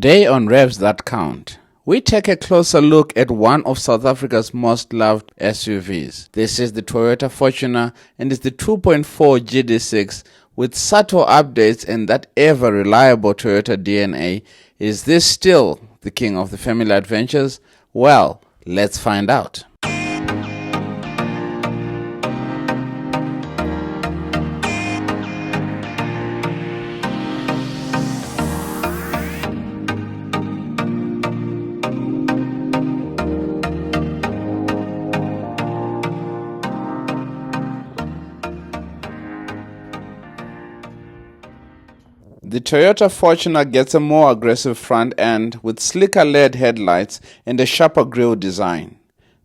Today on Revs That Count, we take a closer look at one of South Africa's most loved SUVs. This is the Toyota Fortuner and it's the 2.4 GD6 with subtle updates and that ever-reliable Toyota DNA. Is this still the king of the family adventures? Well, let's find out. The Toyota Fortuner gets a more aggressive front end with slicker LED headlights and a sharper grille design.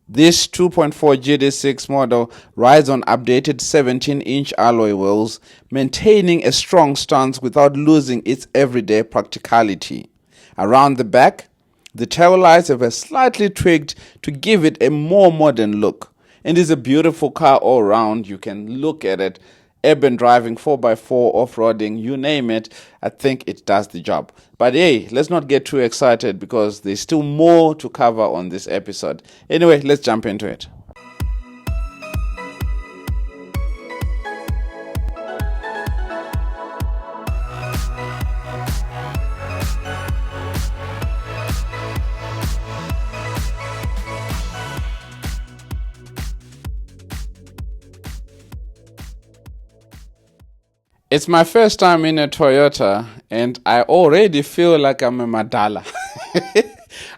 This 2.4 GD6 model rides on updated 17-inch alloy wheels, maintaining a strong stance without losing its everyday practicality. Around the back, the taillights have been slightly tweaked to give it a more modern look, and is a beautiful car all round. You can look at it. Urban driving, 4x4, off-roading, you name it, I think it does the job. But hey, let's not get too excited because there's still more to cover on this episode. Anyway, let's jump into it. It's my first time in a Toyota and I already feel like I'm a Madala.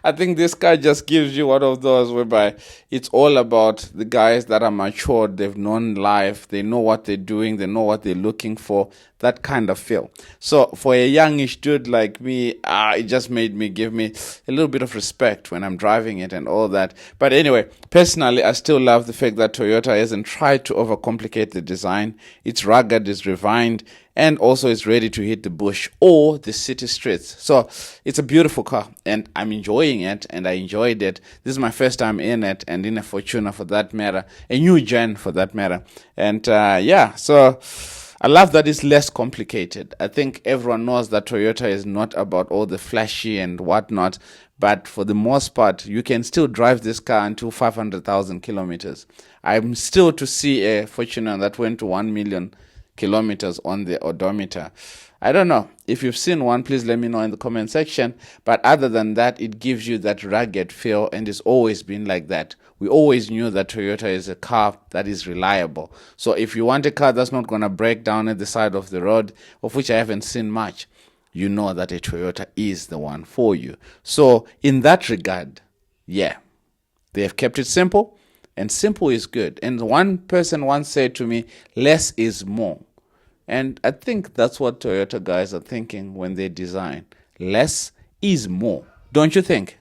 I think this car just gives you one of those whereby it's all about the guys that are matured, they've known life, they know what they're doing, they know what they're looking for, that kind of feel. So for a youngish dude like me, it just give me a little bit of respect when I'm driving it and all that. But anyway, personally, I still love the fact that Toyota hasn't tried to overcomplicate the design. It's rugged, it's refined, and also it's ready to hit the bush or the city streets. So it's a beautiful car and I'm enjoying it and I enjoyed it. This is my first time in it and in a Fortuner for that matter, a new gen for that matter. And so I love that it's less complicated. I think everyone knows that Toyota is not about all the flashy and whatnot, but for the most part, you can still drive this car until 500,000 kilometers. I'm still to see a Fortuner that went to 1 million kilometers on the odometer. I don't know. If you've seen one, please let me know in the comment section. But other than that, it gives you that rugged feel and it's always been like that. We always knew that Toyota is a car that is reliable. So if you want a car that's not going to break down at the side of the road, of which I haven't seen much, you know that a Toyota is the one for you. So in that regard, yeah, they have kept it simple and simple is good. And one person once said to me, less is more. And I think that's what Toyota guys are thinking when they design. Less is more. Don't you think?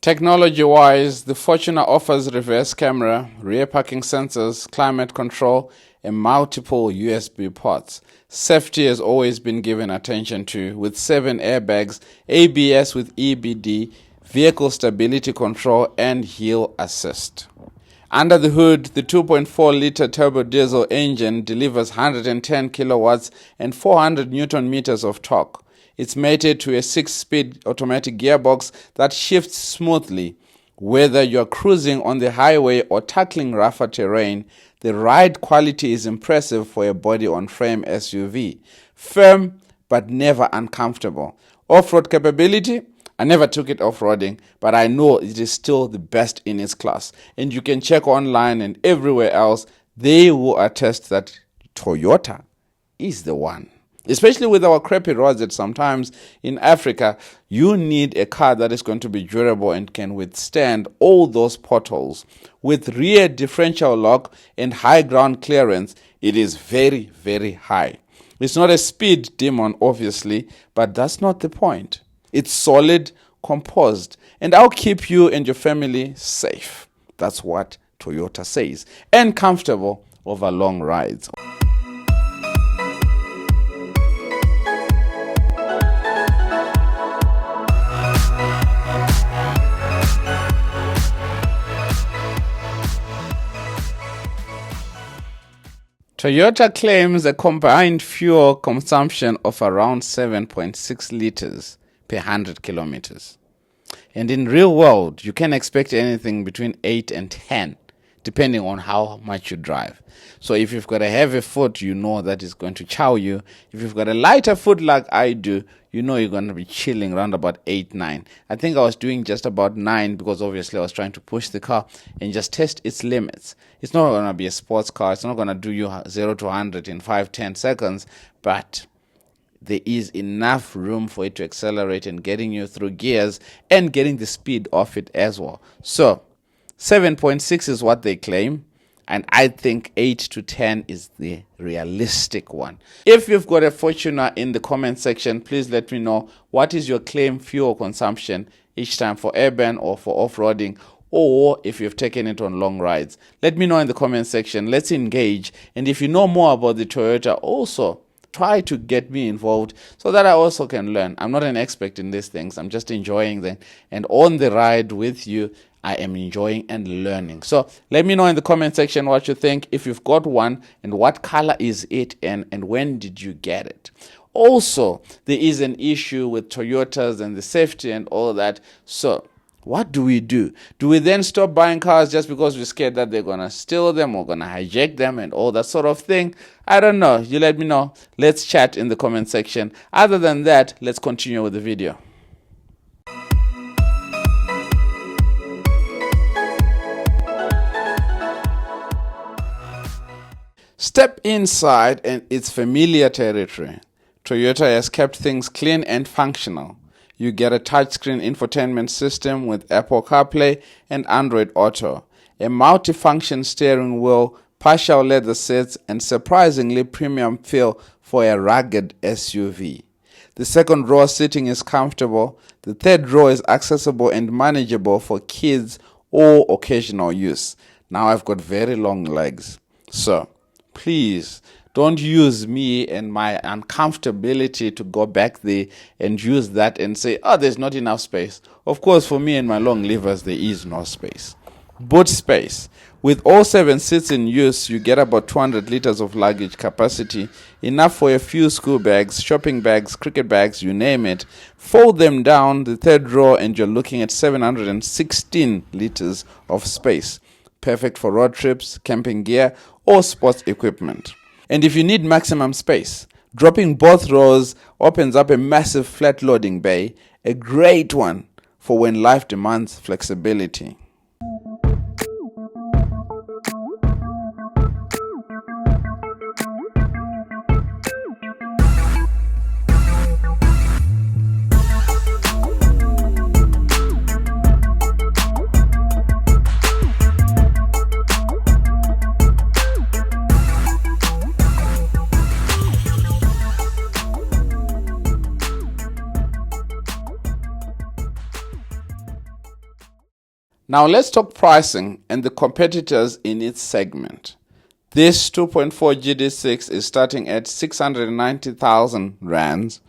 Technology-wise, the Fortuner offers reverse camera, rear parking sensors, climate control, and multiple USB ports. Safety has always been given attention to, with 7 airbags, ABS with EBD, vehicle stability control, and hill assist. Under the hood, the 2.4-liter turbo diesel engine delivers 110 kilowatts and 400 newton meters of torque. It's mated to a 6-speed automatic gearbox that shifts smoothly. Whether you're cruising on the highway or tackling rougher terrain, the ride quality is impressive for a body-on-frame SUV. Firm, but never uncomfortable. Off-road capability? I never took it off-roading, but I know it is still the best in its class. And you can check online and everywhere else, they will attest that Toyota is the one. Especially with our crappy roads that sometimes in Africa, you need a car that is going to be durable and can withstand all those potholes. With rear differential lock and high ground clearance, it is very, very high. It's not a speed demon, obviously, but that's not the point. It's solid, composed, and I'll keep you and your family safe. That's what Toyota says. And comfortable over long rides. Toyota claims a combined fuel consumption of around 7.6 liters per 100 kilometers. And in real world, you can expect anything between 8 and 10, depending on how much you drive. So if you've got a heavy foot, you know that it's going to chow you. If you've got a lighter foot like I do, you know you're going to be chilling around about 8, 9. I think I was doing just about 9 because obviously I was trying to push the car and just test its limits. It's not going to be a sports car. It's not going to do you 0 to 100 in 5, 10 seconds, but there is enough room for it to accelerate and getting you through gears and getting the speed off it as well. So 7.6 is what they claim, and I think 8 to 10 is the realistic one. If you've got a Fortuner in the comment section, please let me know what is your claim fuel consumption each time for urban or for off-roading, or if you've taken it on long rides. Let me know in the comment section. Let's engage. And if you know more about the Toyota, also try to get me involved so that I also can learn. I'm not an expert in these things. I'm just enjoying them. And on the ride with you, I am enjoying and learning. So let me know in the comment section what you think, if you've got one, and what color is it, and when did you get it. Also, there is an issue with Toyotas and the safety and all that. So what do we do? Do we then stop buying cars just because we're scared that they're going to steal them or going to hijack them and all that sort of thing? I don't know. You let me know. Let's chat in the comment section. Other than that, let's continue with the video. Step inside and it's familiar territory. Toyota has kept things clean and functional. You get a touchscreen infotainment system with Apple CarPlay and Android Auto, a multifunction steering wheel, partial leather seats, and surprisingly premium feel for a rugged SUV. The second row seating is comfortable. The third row is accessible and manageable for kids or occasional use. Now I've got very long legs, so please don't use me and my uncomfortability to go back there and use that and say, oh, there's not enough space. Of course, for me and my long levers, there is no space. Boot space. With all 7 seats in use, you get about 200 liters of luggage capacity, enough for a few school bags, shopping bags, cricket bags, you name it. Fold them down the third row and you're looking at 716 liters of space. Perfect for road trips, camping gear, or sports equipment. And if you need maximum space, dropping both rows opens up a massive flat loading bay, a great one for when life demands flexibility. Now let's talk pricing and the competitors in its segment. This 2.4 GD6 is starting at 690,000 rands,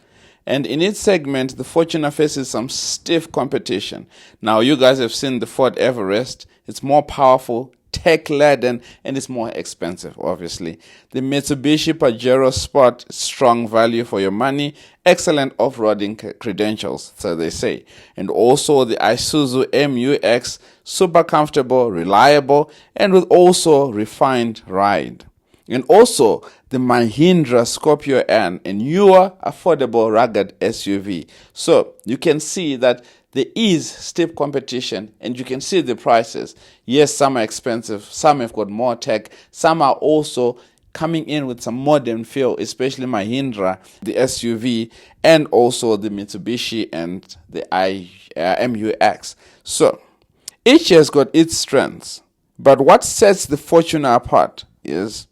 and in its segment the Fortuner faces some stiff competition. Now you guys have seen the Ford Everest. It's more powerful, tech-laden, and it's more expensive, obviously. The Mitsubishi Pajero Sport, strong value for your money, excellent off-roading credentials, so they say. And also the Isuzu MU-X, super comfortable, reliable, and with also refined ride. And also the Mahindra Scorpio N, a newer, affordable, rugged SUV. So you can see that there is stiff competition and you can see the prices. Yes, some are expensive, some have got more tech, some are also coming in with some modern feel, especially Mahindra, the SUV, and also the Mitsubishi and the MU-X. So each has got its strengths, but what sets the Fortuner apart is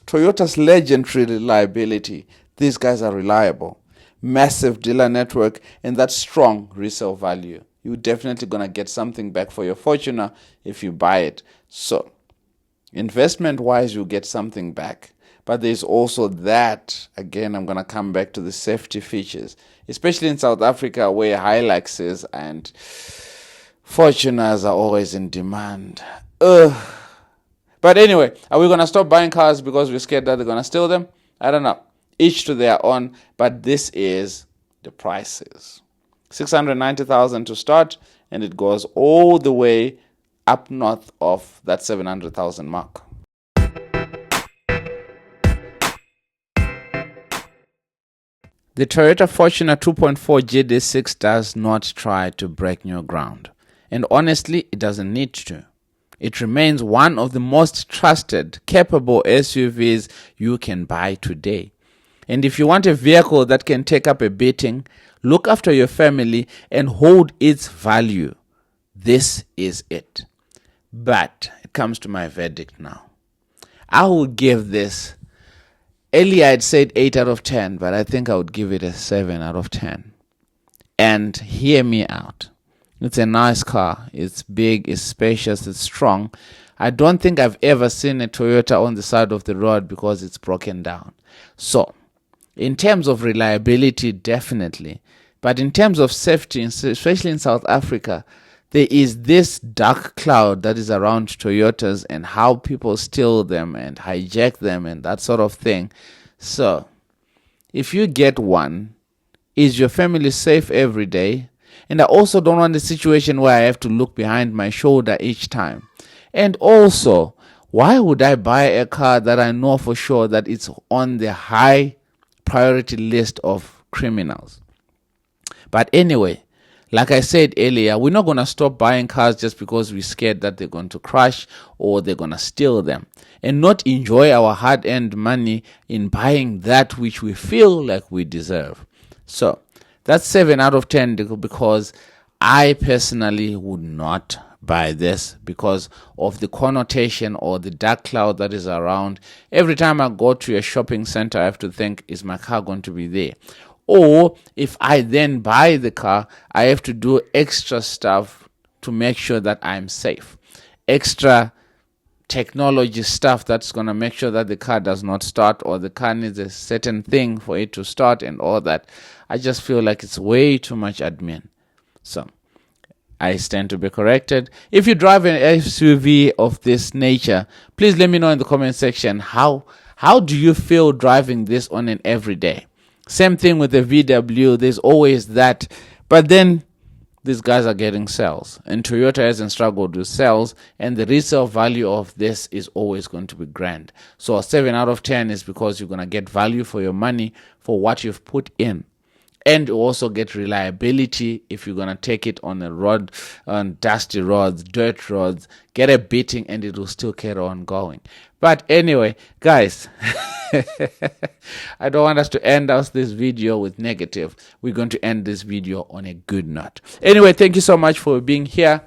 Toyota's legendary reliability. These guys are reliable. Massive dealer network and that strong resale value. You're definitely going to get something back for your Fortuner if you buy it. So investment wise, you get something back. But there's also that, again, I'm going to come back to the safety features, especially in South Africa where Hiluxes and Fortuners are always in demand. But anyway, are we going to stop buying cars because we're scared that they're going to steal them? I don't know. Each to their own, but this is the prices. 690,000 to start, and it goes all the way up north of that 700,000 mark. The Toyota Fortuner 2.4 GD6 does not try to break new ground, and honestly, it doesn't need to. It remains one of the most trusted, capable SUVs you can buy today. And if you want a vehicle that can take up a beating, look after your family, and hold its value, this is it. But it comes to my verdict now. I will give this, earlier I'd said 8 out of 10, but I think I would give it a 7 out of 10. And hear me out. It's a nice car. It's big, it's spacious, it's strong. I don't think I've ever seen a Toyota on the side of the road because it's broken down. So, in terms of reliability, definitely. But in terms of safety, especially in South Africa, there is this dark cloud that is around Toyotas and how people steal them and hijack them and that sort of thing. So, if you get one, is your family safe every day? And I also don't want a situation where I have to look behind my shoulder each time. And also, why would I buy a car that I know for sure that it's on the high priority list of criminals? But anyway, like I said earlier, we're not going to stop buying cars just because we're scared that they're going to crash or they're going to steal them, and not enjoy our hard-earned money in buying that which we feel like we deserve. So, that's 7 out of 10 because I personally would not buy this because of the connotation or the dark cloud that is around. Every time I go to a shopping center, I have to think, is my car going to be there? Or if I then buy the car, I have to do extra stuff to make sure that I'm safe. Extra technology stuff that's going to make sure that the car does not start, or the car needs a certain thing for it to start and all that. I just feel like it's way too much admin. So, I stand to be corrected. If you drive an SUV of this nature, please let me know in the comment section how do you feel driving this on an everyday. Same thing with the VW, there's always that. But then these guys are getting sales, and Toyota hasn't struggled with sales, and the resale value of this is always going to be grand. So a 7 out of 10 is because you're going to get value for your money for what you've put in. And you also get reliability if you're going to take it on a road, on dusty roads, dirt roads, get a beating and it will still carry on going. But anyway, guys, I don't want us to end this video with negative. We're going to end this video on a good note. Anyway, thank you so much for being here.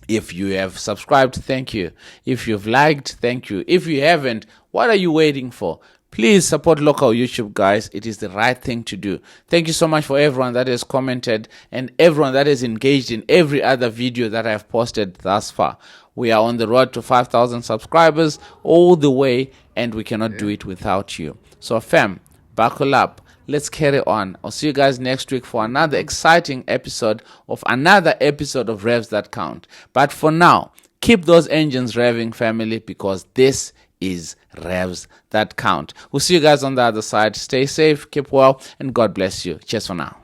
If you have subscribed, thank you. If you've liked, thank you. If you haven't, what are you waiting for? Please support local YouTube, guys. It is the right thing to do. Thank you so much for everyone that has commented and everyone that is engaged in every other video that I have posted thus far. We are on the road to 5,000 subscribers all the way, and we cannot do it without you. So fam, buckle up. Let's carry on. I'll see you guys next week for another exciting episode of Revs That Count. But for now, keep those engines revving, family, because this is Revs That Count. We'll see you guys on the other side. Stay safe, keep well, and God bless you. Cheers for now.